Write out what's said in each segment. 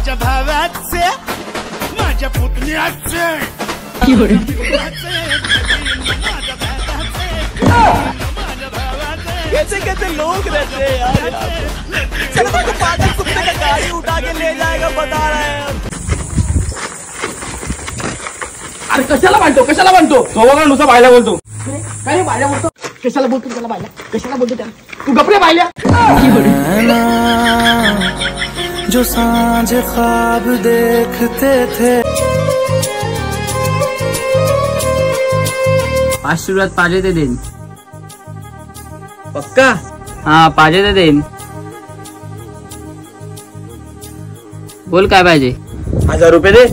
माझ्या भावाचे माझ्या पुतण्याचे कैसे कैसे लोग रहते हैं यार। चलो तो पागल कुत्ते का गाड़ी उठा के ले जाएगा बता रहे हैं। अरे कशाला म्हणतो तो बघा नुसता बायला बोलतो। काय बायला बोलतो? कशाला बोलतो त्याला बायला? कशाला बोलतो त्याला? तू गप्रे बायला। जो सांझ ख्वाब देखते थे। आशीर्वाद पाहिजे ते देईन। पक्का? हा पाहिजे ते देईन। बोल काय पाहिजे? 1000 रुपये दे।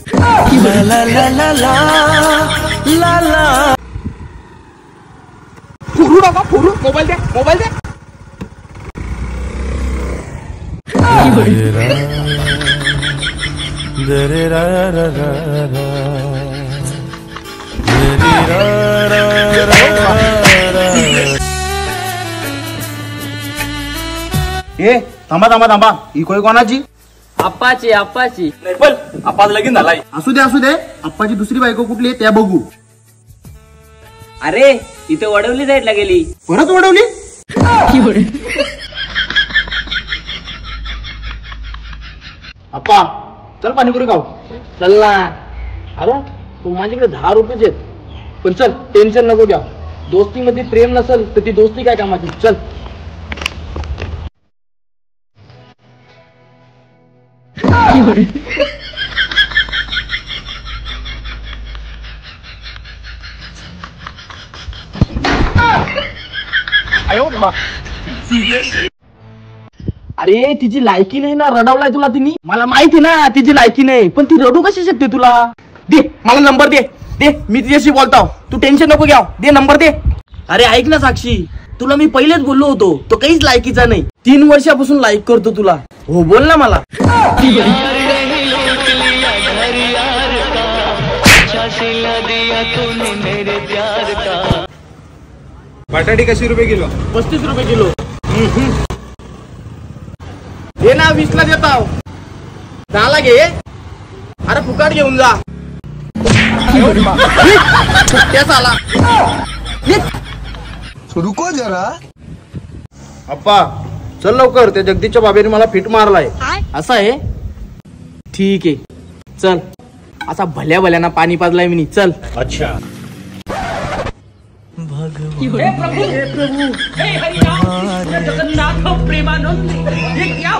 फोडू नका फोडू। मोबाईल दे। ए थांबा ही कोणाची? आप्पाची नाही पण आपण लगीन झालाय। असू दे आप्पाची दुसरी बायको कुठली आहे त्या बघू। अरे इथे वडवली साईडला गेली। परत वडवली? अप्पा चल पाणीपुरी खाऊ। चल ना। अरे तू माझ्याकडे 10 रुपये आहेत पण चल टेन्शन नको घ्या। दोस्ती मध्ये प्रेम नसेल तर ती दोस्ती काय कामाची। चल अरे तिची लायकी नाही ना। रडवलाय तुला तिने। मला माहिती ना तिची लायकी नाही पण ती रडू कशी शकते तुला? दे मला नंबर दे मी तिच्याशी बोलतो। तू टेन्शन नको घ्या। दे नंबर दे। अरे ऐक ना साक्षी तुला मी पहिलेच बोललो होतो तो काहीच लायकीचा नाही। 3 वर्षापासून लाईक करतो तुला। हो बोल ना मला। बटाटी कशी रुपये किलो? 35 रुपये किलो। हे ना 20 ला देता। 10 ला घे। अरे फुकाट घेऊन जा। रुको जरा। अप्पा चल लवकर त्या जगदीशच्या बाबेने मला फिट मारलाय। असं आहे? ठीक आहे चल। असा भल्या भल्याना पाणी पाजलाय मी। चल। अच्छा हे प्रभु हे हरिनाम जगन्नाथ प्रेमानंद ये क्या